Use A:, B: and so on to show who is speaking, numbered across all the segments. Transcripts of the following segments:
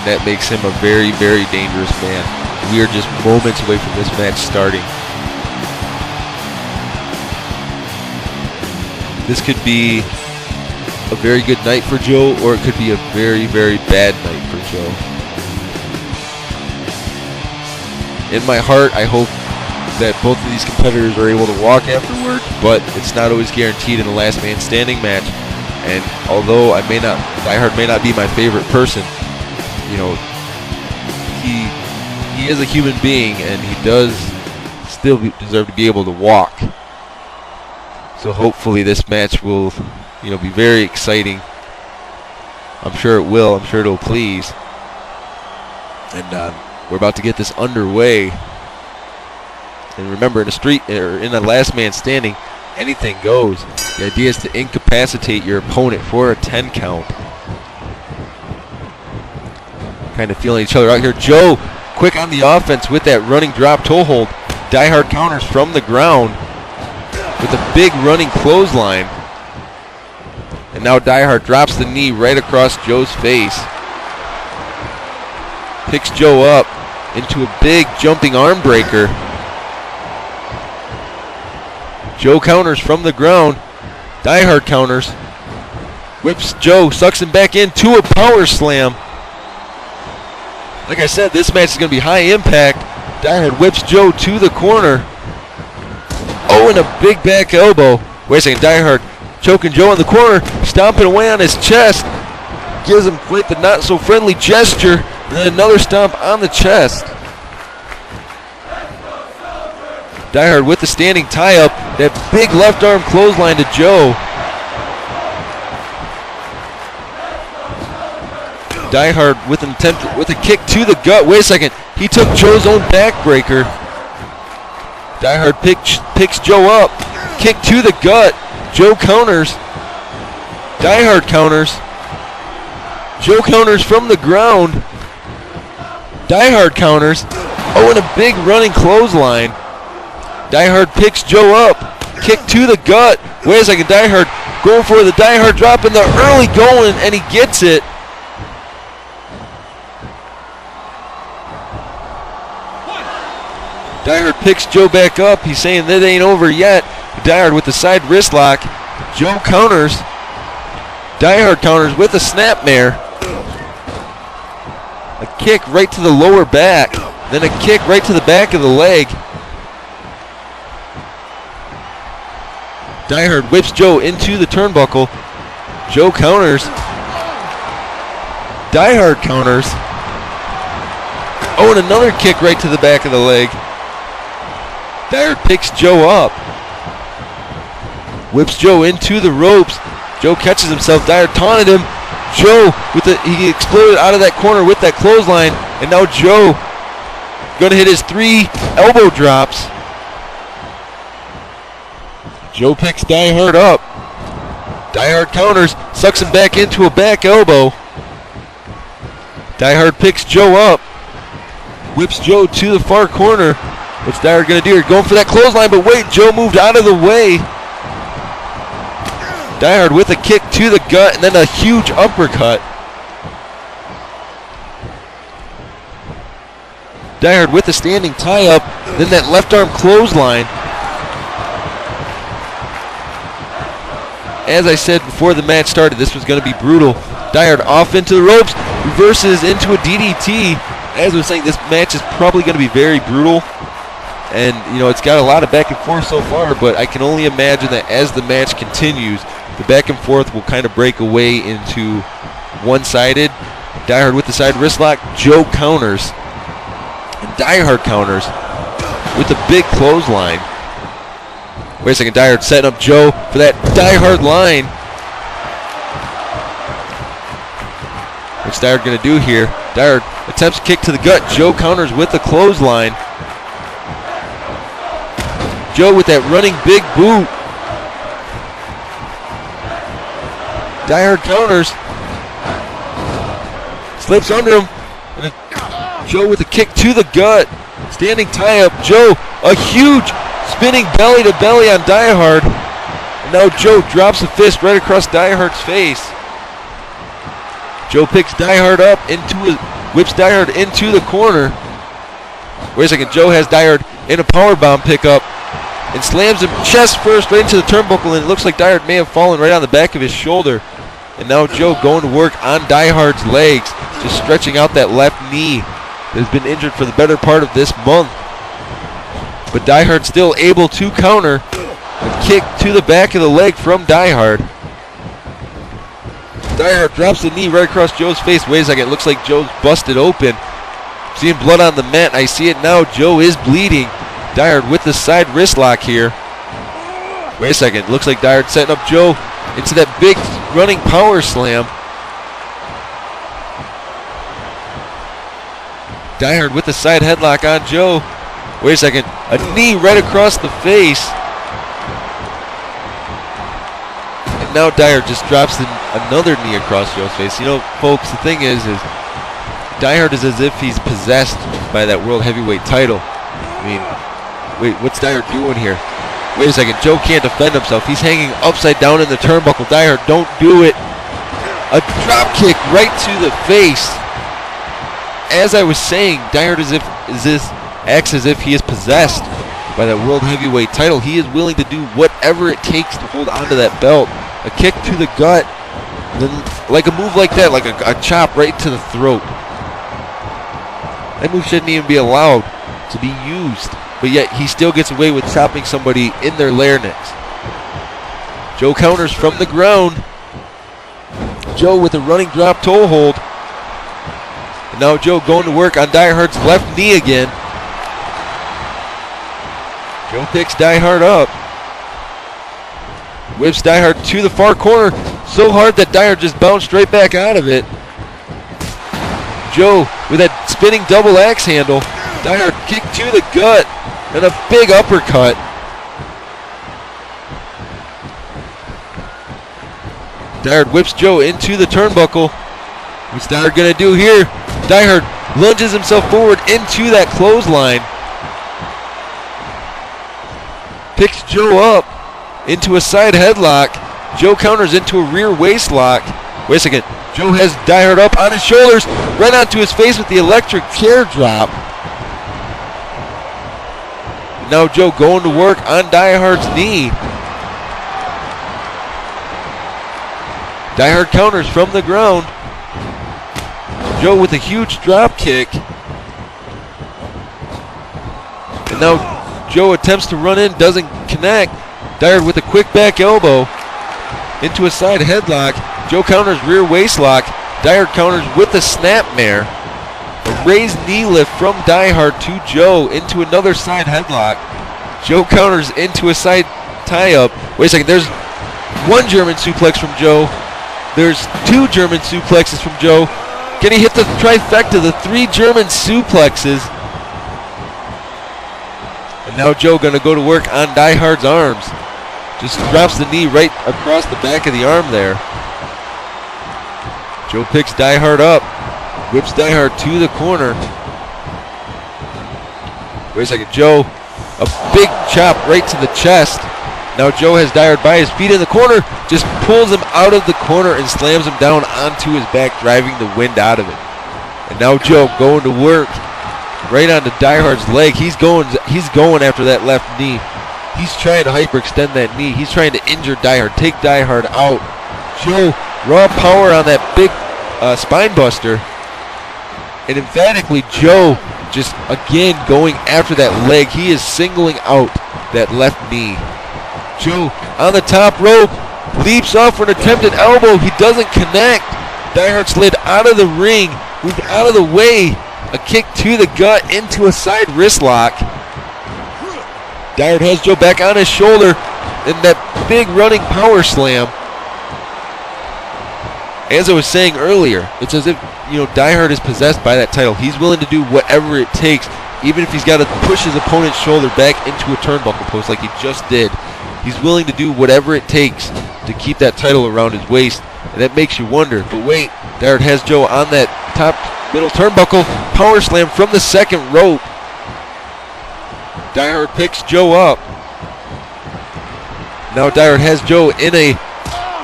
A: and that makes him a very, very dangerous man. We are just moments away from this match starting. This could be a very good night for Joe, or it could be a very, very bad night for Joe. In my heart, I hope that both of these competitors are able to walk afterward, but it's not always guaranteed in a last man standing match. And although Diehard may not be my favorite person, you know, he is a human being, and he does still deserve to be able to walk. So hopefully this match will, you know, be very exciting. I'm sure it will. I'm sure it'll please. And we're about to get this underway. And remember, in a street or in a last man standing, anything goes. The idea is to incapacitate your opponent for a 10 count. Kind of feeling each other out here. Joe, quick on the offense with that running drop toe hold. Diehard counters from the ground with a big running clothesline. And now Diehard drops the knee right across Joe's face. Picks Joe up into a big jumping arm breaker. Joe counters from the ground. Diehard counters. Whips Joe, sucks him back into a power slam. Like I said, this match is going to be high impact. Diehard whips Joe to the corner. Oh, and a big back elbow. Wait a second, Diehard choking Joe in the corner, stomping away on his chest. Gives him quite the not so friendly gesture. And then another stomp on the chest. Diehard with the standing tie-up. That big left arm clothesline to Joe. Diehard with an attempt with a kick to the gut. Wait a second. He took Joe's own backbreaker. Diehard picks Joe up. Kick to the gut. Joe counters. Diehard counters. Joe counters from the ground. Diehard counters. Oh, and a big running clothesline. Diehard picks Joe up. Kick to the gut. Wait a second. Diehard going for the Diehard drop in the early going, and he gets it. Diehard picks Joe back up. He's saying that ain't over yet. Diehard with the side wrist lock. Joe counters. Diehard counters with a snapmare. A kick right to the lower back. Then a kick right to the back of the leg. Diehard whips Joe into the turnbuckle. Joe counters. Diehard counters. Oh, and another kick right to the back of the leg. Diehard picks Joe up. Whips Joe into the ropes. Joe catches himself. Diehard taunted him. Joe he exploded out of that corner with that clothesline, and now Joe gonna hit his 3 elbow drops. Joe picks Diehard up. Diehard counters, sucks him back into a back elbow. Diehard picks Joe up. Whips Joe to the far corner. What's Diehard going to do here? Going for that clothesline, but wait, Joe moved out of the way. Diehard with a kick to the gut and then a huge uppercut. Diehard with the standing tie-up, then that left arm clothesline. As I said before the match started, this was going to be brutal. Diehard off into the ropes, reverses into a DDT. As I was saying, this match is probably going to be very brutal. And, you know, it's got a lot of back and forth so far, but I can only imagine that as the match continues, the back and forth will kind of break away into one-sided. Diehard with the side wrist lock. Joe counters. And Diehard counters with a big clothesline. Wait a second, Diehard setting up Joe for that Diehard line. What's Diehard going to do here? Diehard attempts a kick to the gut. Joe counters with the clothesline. Joe with that running big boot. Diehard counters. Slips under him. And Joe with a kick to the gut. Standing tie-up. Joe, a huge spinning belly to belly on Diehard. And now Joe drops a fist right across Diehard's face. Joe picks Diehard up into whips Diehard into the corner. Wait a second, Joe has Diehard in a powerbomb pickup and slams him chest first right into the turnbuckle, and it looks like Diehard may have fallen right on the back of his shoulder. And now Joe going to work on Diehard's legs, just stretching out that left knee that has been injured for the better part of this month. But Diehard still able to counter a kick to the back of the leg from Diehard. Diehard drops the knee right across Joe's face. Wait a second, it looks like Joe's busted open. Seeing blood on the mat, I see it now. Joe is bleeding. Diehard with the side wrist lock here. Wait a second, looks like Diehard setting up Joe into that big running power slam. Diehard with the side headlock on Joe. Wait a second, a knee right across the face. And now Diehard just drops another knee across Joe's face. You know, folks, the thing is Diehard is as if he's possessed by that World Heavyweight title. I mean, wait, what's Diehard doing here? Wait a second, Joe can't defend himself. He's hanging upside down in the turnbuckle. Diehard, don't do it. A drop kick right to the face. As I was saying, Diehard acts as if he is possessed by that World Heavyweight title. He is willing to do whatever it takes to hold onto that belt. A kick to the gut, then like a move like that, like a chop right to the throat. That move shouldn't even be allowed to be used, but yet he still gets away with chopping somebody in their larynx. Joe counters from the ground. Joe with a running drop toe hold. And now Joe going to work on Diehard's left knee again. Joe picks Diehard up. Whips Diehard to the far corner so hard that Diehard just bounced right back out of it. Joe with that spinning double axe handle. Diehard kick to the gut and a big uppercut. Diehard whips Joe into the turnbuckle. What's Diehard gonna do here? Diehard lunges himself forward into that clothesline. Picks Joe up into a side headlock. Joe counters into a rear waist lock. Wait a second. Joe has Diehard up on his shoulders, right onto his face with the electric chair drop. Now Joe going to work on Diehard's knee. Diehard counters from the ground. Joe with a huge drop kick. And now Joe attempts to run in, doesn't connect. Diehard with a quick back elbow into a side headlock. Joe counters rear waist lock. Diehard counters with a snapmare. A raised knee lift from Diehard to Joe into another side headlock. Joe counters into a side tie-up. Wait a second, there's one German suplex from Joe. There's two German suplexes from Joe. Can he hit the trifecta, the three German suplexes? And now Joe gonna go to work on Diehard's arms. Just drops the knee right across the back of the arm there. Joe picks Diehard up, whips Diehard to the corner. Wait a second, Joe, a big chop right to the chest. Now Joe has Diehard by his feet in the corner, just pulls him out of the corner and slams him down onto his back, driving the wind out of it. And now Joe going to work right onto Diehard's leg. He's going after that left knee. He's trying to hyperextend that knee. He's trying to injure Diehard, take Diehard out. Joe, raw power on that big spine buster. And emphatically, Joe just again going after that leg. He is singling out that left knee. Joe on the top rope, leaps off for an attempted elbow. He doesn't connect. Diehard slid out of the ring, moved out of the way. A kick to the gut into a side wrist lock. Diehard has Joe back on his shoulder in that big running power slam. As I was saying earlier, it's as if, Diehard is possessed by that title. He's willing to do whatever it takes, even if he's got to push his opponent's shoulder back into a turnbuckle post like he just did. He's willing to do whatever it takes to keep that title around his waist, and that makes you wonder. But wait, Diehard has Joe on that top middle turnbuckle, power slam from the second rope. Diehard picks Joe up. Now Diehard has Joe in a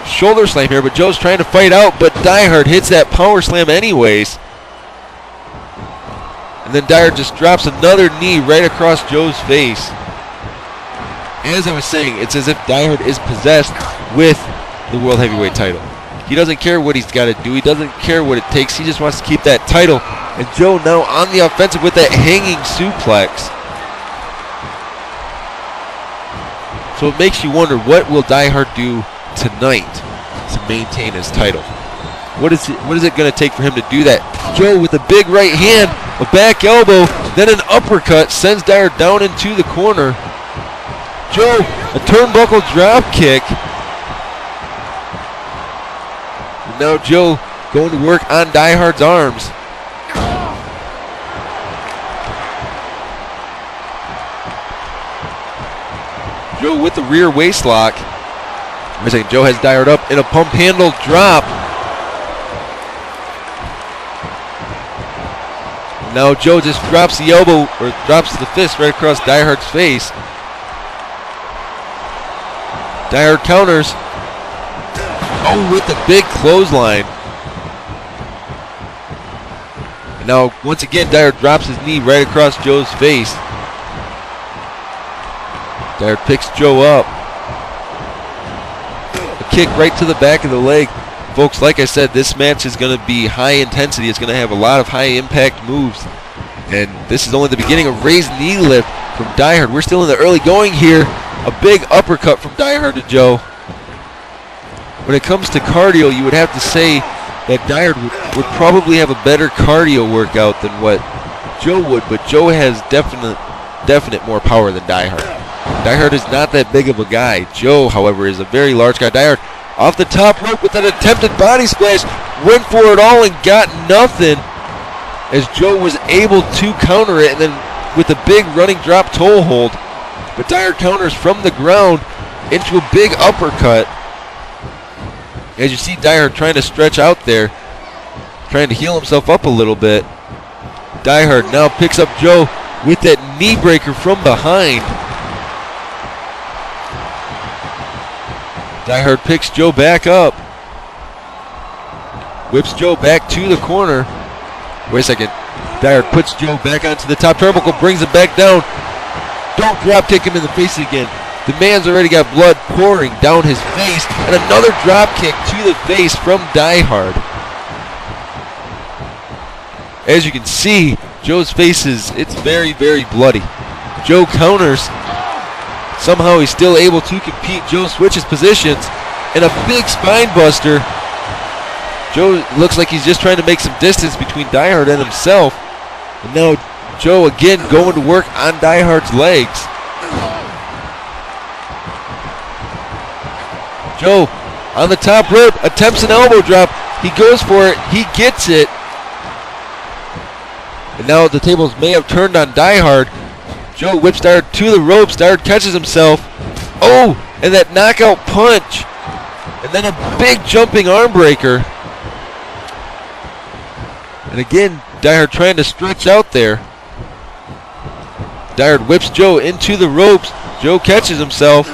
A: shoulder slam here, but Joe's trying to fight out, but Diehard hits that power slam anyways. And then Diehard just drops another knee right across Joe's face. As I was saying, it's as if Diehard is possessed with the World Heavyweight title. He doesn't care what he's got to do. He doesn't care what it takes. He just wants to keep that title. And Joe now on the offensive with that hanging suplex. So it makes you wonder, what will Diehard do tonight to maintain his title? What is it going to take for him to do that? Joe with a big right hand, a back elbow, then an uppercut sends Diehard down into the corner. Joe, a turnbuckle drop kick. And now Joe going to work on Diehard's arms. Joe with the rear waist lock. Joe has Diehard up in a pump handle drop. Now Joe just drops the elbow, or drops the fist right across Diehard's face. Diehard counters. Oh, with the big clothesline. And now, once again, Diehard drops his knee right across Joe's face. Diehard picks Joe up. A kick right to the back of the leg. Folks, like I said, this match is going to be high intensity. It's going to have a lot of high impact moves. And this is only the beginning of raised knee lift from Diehard. We're still in the early going here. A big uppercut from Diehard to Joe. When it comes to cardio, you would have to say that Diehard would probably have a better cardio workout than what Joe would, but Joe has definite more power than Diehard. Diehard is not that big of a guy. Joe, however, is a very large guy. Diehard off the top rope with an attempted body splash, went for it all and got nothing, as Joe was able to counter it, and then with a big running drop toe hold. But Diehard counters from the ground into a big uppercut. As you see Diehard trying to stretch out there, trying to heal himself up a little bit. Diehard now picks up Joe with that knee breaker from behind. Diehard picks Joe back up. Whips Joe back to the corner. Wait a second. Diehard puts Joe back onto the top turnbuckle, brings him back down. Don't drop kick him in the face again. The man's already got blood pouring down his face, and another drop kick to the face from Diehard. As you can see, Joe's face it's very, very bloody. Joe counters. Somehow he's still able to compete. Joe switches positions, and a big spine buster. Joe looks like he's just trying to make some distance between Diehard and himself. And now Joe again going to work on Diehard's legs. Joe on the top rope, attempts an elbow drop. He goes for it, he gets it. And now the tables may have turned on Diehard. Joe whips Diehard to the ropes. Diehard catches himself. Oh, and that knockout punch. And then a big jumping arm breaker. And again, Diehard trying to stretch out there. Diehard whips Joe into the ropes. Joe catches himself.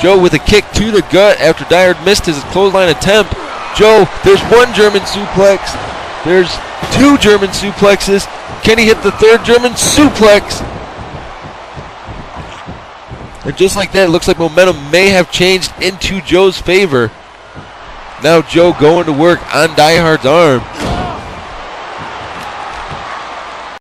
A: Joe with a kick to the gut after Diehard missed his clothesline attempt. Joe, there's one German suplex. There's two German suplexes. Can he hit the third German suplex? And just like that, it looks like momentum may have changed into Joe's favor. Now Joe going to work on Diehard's arm.